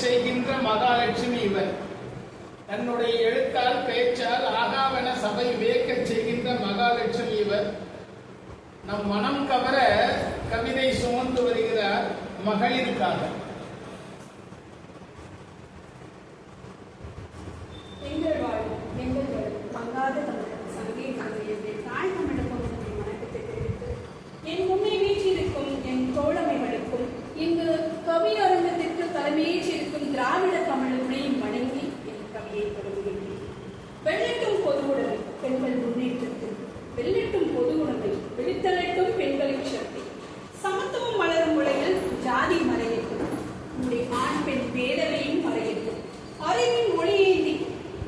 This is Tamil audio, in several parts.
செய்கின்ற மகாலட்சுமி இவர். தன்னுடைய எழுத்தால் பேச்சால் ஆகாவன சபை வியக்க செய்கின்ற மகாலட்சுமி இவர். நம் மனம் கவர கவிதை சுமந்து வருகிறார் மகளிருக்காக. எங்கள் வாழும் எங்கள் மங்காத தமிழ் சங்கே தாய் தமிழகம் வணக்கத்தை தெரிவித்து என் முன்னே வீற்றிருக்கும் என் தோழமைகளுக்கும் இங்கு கவி அரங்கத்திற்கு தலைமையேற்றிருக்கும் திராவிட தமிழனையும் வணங்கி என் கவியை தொடங்குகின்றேன். வெள்ளட்டும் பொது உடைமை பெண்கள் முன்னேற்றத்தில், வெள்ளட்டும் பொது உடைமை விழித்தலட்டும் பெண்களின் சக்தி, சமத்துவம் வளரும் உலகில் ஜாதி மறையட்டும், உங்களுடைய ஆண் பெண் பேதவையும் மறையட்டும், அறிவின் ஒளியேந்தி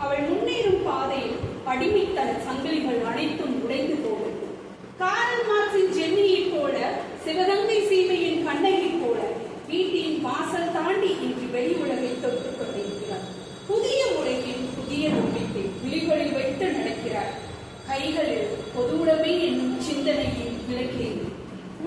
அவள் முன்னேறும் பாதையில் அடிமைத்தன சங்கிலிகள் அனைத்தும் உடைந்து போகட்டும். காரல் மார்க்சின் ஜென்னியைப் போல, சிவகங்கை சீமையின் கண்ணகியைப் போல வீட்டின் வாசல் தாண்டி இன்று வெளி உலகை தொட்டுக் கொண்டிருக்கிறார். புதிய உலகின் புதிய நம்பிக்கை விழிகளில் வைத்து நடக்கிறார். கைகளில் பொது உடைமை என்னும் சிந்தனையின் விளக்கியது.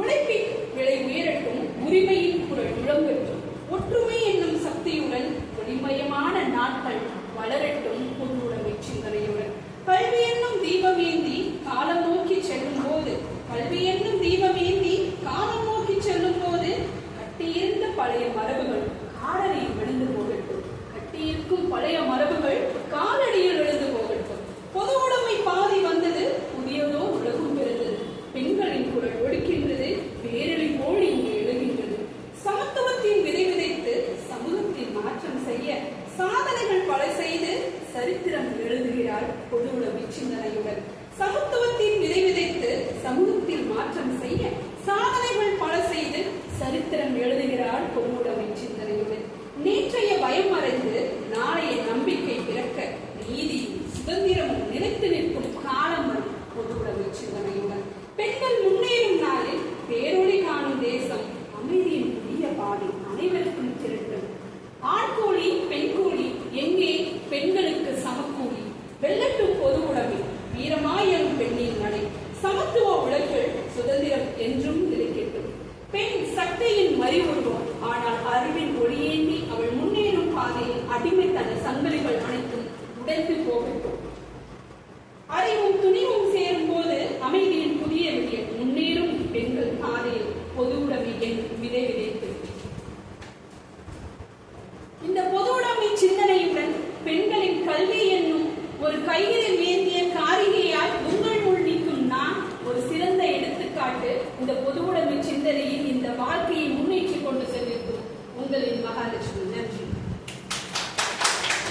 உழைப்பின் விலை உயரட்டும், உரிமையின் குரல் முழங்கட்டும், ஒற்றுமை என்னும் சக்தியுடன் ஒளிமயமான நாட்கள் வளரட்டும் பொது உடைமை சிந்தனையுடன். கல்வி என்னும் தீபமேந்தி காலம் நோக்கி செல்லும் போது, கல்வி என்னும் தீபமேந்தி காலம் நோக்கி செல்லும் போது கட்டியிருந்த பழைய மரபுகள் காலடியில் விழுந்து போகட்டும், கட்டியிருக்கும் பழைய மரபுகள் காலடியில் விழுந்து போகட்டும். பொது உடைமை பாதி வந்தது, புதியதோ உலகம் பிறந்தது. பெண்களின் குரல் ஒடுக்கின்றது, பேரழி போல் இங்கு எழுகின்றது. சமத்துவத்தின் விதை விதைத்து சமூகத்தில் மாற்றம் செய்ய சாதனைகள் பல செய்து சரித்திரம் எழுதுகிறாள் பொது உடைமை சிந்தனையுடன். சமத்துவத்தின் விதை விதைத்து சமூகத்தில் மாற்றம் செய்ய சாதனைகள் பல செய்து சரித்திரம் எழுதுகிறாள் பொது உடைமை சிந்தனையுடன். நேற்றைய பயம் மறைந்து நாளைய நம்பிக்கை பிறக்க நீதியும் சுதந்திரமும் நிலைத்து நிற்கும் காலம் வரும் பொது உடைமை சிந்தனையுடன். பெண்கள் முன்னேறும் நாளில் பேரொளி காணும் தேசம் அமைதியின் புதிய பாதை அனைவருக்கும் திரட்டும். ஆண் கூலி பெண் கூலி எங்கே, பெண்களுக்கு சமக்கூலி. வெள்ளட்டும் பொது உடைமை வீரமாயும் பெண்ணின் நடை, சமத்துவ உலகில் சுதந்திரம் என்றும் நிலைக்கட்டும். பெண் சக்தியின் மறிவுருவம், ஆனால் அறிவின் ஒளியேந்தி அவள் முன்னேறும் பாதையில் அடிமைத்தன சங்கிலிகள் அனைத்தும் உடைந்து போகட்டும். அறிவும் துணிவும் சேரும் போது அமைதியின் புதிய விடியல் முன்னேறும் பெண்கள் பாதையில் பொது உடைமை என்னும் விதை விதைத்து. இந்த பொது உடைமை சிந்தனையுடன் பெண்களின் கல்வி என்னும் ஒரு கைகளில் வேந்திய காரிகையால் உங்கள் முள் நிற்கும் நான் ஒரு சிறந்த எடுத்துக்காட்டு. இந்த பொது உடைமை சிந்தனையில் இந்த வாழ்க்கையை முன்னேற்றி கொண்டு செல்லிருக்கும் உங்களின் மகாலட்சுமி.